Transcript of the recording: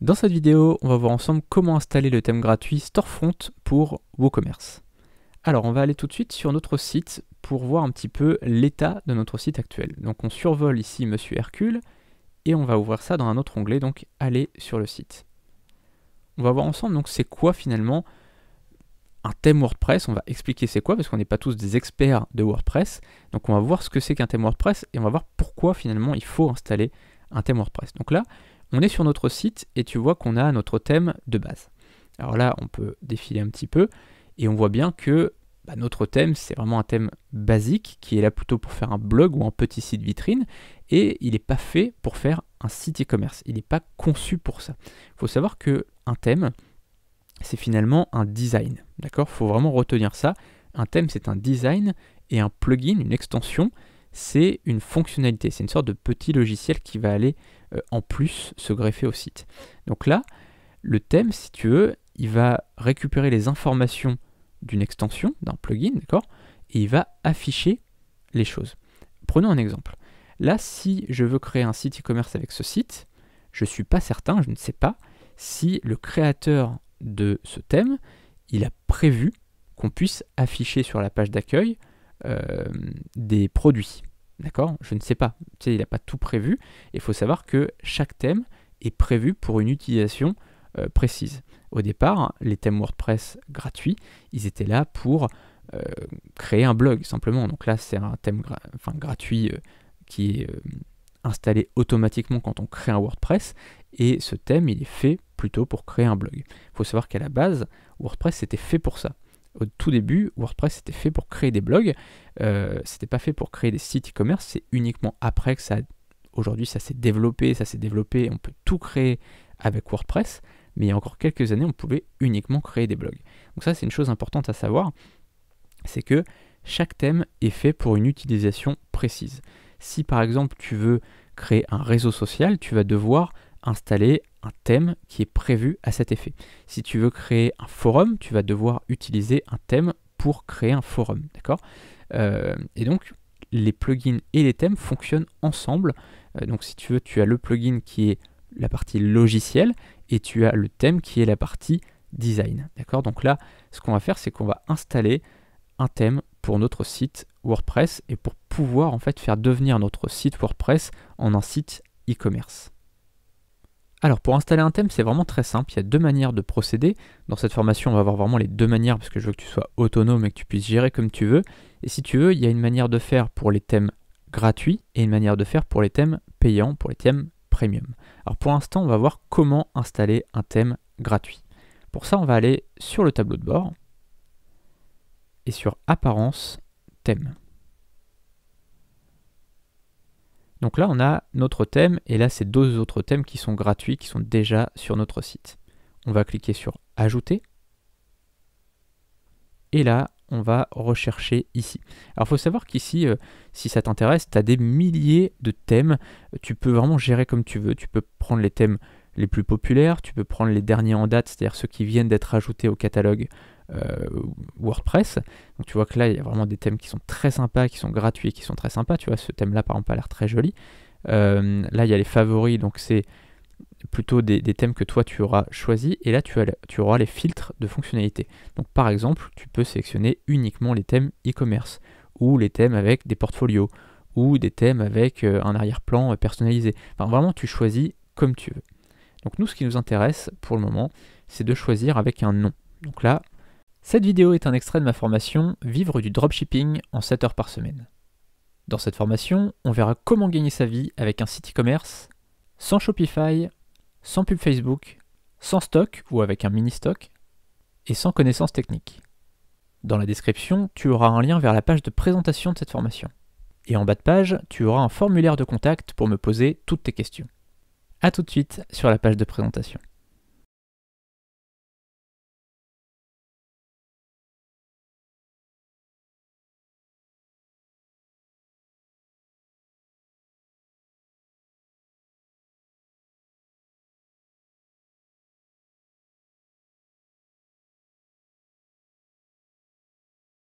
Dans cette vidéo, on va voir ensemble comment installer le thème gratuit Storefront pour WooCommerce. Alors, on va aller tout de suite sur notre site pour voir un petit peu l'état de notre site actuel. Donc, on survole ici Monsieur Hercule et on va ouvrir ça dans un autre onglet, donc aller sur le site. On va voir ensemble donc c'est quoi finalement un thème WordPress. On va expliquer c'est quoi parce qu'on n'est pas tous des experts de WordPress. Donc, on va voir ce que c'est qu'un thème WordPress et on va voir pourquoi finalement il faut installer un thème WordPress. Donc là, on est sur notre site et tu vois qu'on a notre thème de base. Alors là, on peut défiler un petit peu et on voit bien que notre thème, c'est vraiment un thème basique qui est là plutôt pour faire un blog ou un petit site vitrine et il n'est pas fait pour faire un site e-commerce. Il n'est pas conçu pour ça. Il faut savoir qu'un thème, c'est finalement un design. D'accord ? Il faut vraiment retenir ça. Un thème, c'est un design et un plugin, une extension, c'est une fonctionnalité. C'est une sorte de petit logiciel qui va aller en plus se greffer au site. Donc là, le thème, si tu veux, il va récupérer les informations d'une extension, d'un plugin, d'accord, et il va afficher les choses. Prenons un exemple. Là, si je veux créer un site e-commerce avec ce site, je ne suis pas certain, je ne sais pas si le créateur de ce thème, il a prévu qu'on puisse afficher sur la page d'accueil des produits. D'accord ? Je ne sais pas. Tu sais, il n'a pas tout prévu. Il faut savoir que chaque thème est prévu pour une utilisation précise. Au départ, les thèmes WordPress gratuits, ils étaient là pour créer un blog, simplement. Donc là, c'est un thème gratuit qui est installé automatiquement quand on crée un WordPress. Et ce thème, il est fait plutôt pour créer un blog. Il faut savoir qu'à la base, WordPress, c'était fait pour ça. Au tout début, WordPress était fait pour créer des blogs, c'était pas fait pour créer des sites e-commerce, c'est uniquement après que aujourd'hui ça s'est développé, on peut tout créer avec WordPress, mais il y a encore quelques années, on pouvait uniquement créer des blogs. Donc ça, c'est une chose importante à savoir, c'est que chaque thème est fait pour une utilisation précise. Si par exemple tu veux créer un réseau social, tu vas devoir installer un thème qui est prévu à cet effet. Si tu veux créer un forum, tu vas devoir utiliser un thème pour créer un forum, d'accord ? Et donc, les plugins et les thèmes fonctionnent ensemble. Donc, si tu veux, tu as le plugin qui est la partie logicielle et tu as le thème qui est la partie design, d'accord ? Donc là, ce qu'on va faire, c'est qu'on va installer un thème pour notre site WordPress et pour pouvoir en fait faire devenir notre site WordPress en un site e-commerce. Alors pour installer un thème, c'est vraiment très simple, il y a deux manières de procéder. Dans cette formation, on va voir vraiment les deux manières parce que je veux que tu sois autonome et que tu puisses gérer comme tu veux. Et si tu veux, il y a une manière de faire pour les thèmes gratuits et une manière de faire pour les thèmes payants, pour les thèmes premium. Alors pour l'instant, on va voir comment installer un thème gratuit. Pour ça, on va aller sur le tableau de bord et sur Apparence, thème. Donc là, on a notre thème, et là, c'est deux autres thèmes qui sont gratuits, qui sont déjà sur notre site. On va cliquer sur « Ajouter », et là, on va rechercher ici. Alors, il faut savoir qu'ici, si ça t'intéresse, tu as des milliers de thèmes. Tu peux vraiment gérer comme tu veux. Tu peux prendre les thèmes les plus populaires, tu peux prendre les derniers en date, c'est-à-dire ceux qui viennent d'être ajoutés au catalogue WordPress. Donc tu vois que là, il y a vraiment des thèmes qui sont très sympas, qui sont gratuits et qui sont très sympas. Tu vois, ce thème-là, par exemple, a l'air très joli. Là, il y a les favoris, donc c'est plutôt des thèmes que toi, tu auras choisi. Et là, tu auras les filtres de fonctionnalités. Donc par exemple, tu peux sélectionner uniquement les thèmes e-commerce ou les thèmes avec des portfolios ou des thèmes avec un arrière-plan personnalisé. Enfin, vraiment, tu choisis comme tu veux. Donc nous, ce qui nous intéresse pour le moment, c'est de choisir avec un nom. Donc là, cette vidéo est un extrait de ma formation « Vivre du dropshipping en 7 heures par semaine ». Dans cette formation, on verra comment gagner sa vie avec un site e-commerce sans Shopify, sans pub Facebook, sans stock ou avec un mini-stock et sans connaissances techniques. Dans la description, tu auras un lien vers la page de présentation de cette formation. Et en bas de page, tu auras un formulaire de contact pour me poser toutes tes questions. A tout de suite sur la page de présentation.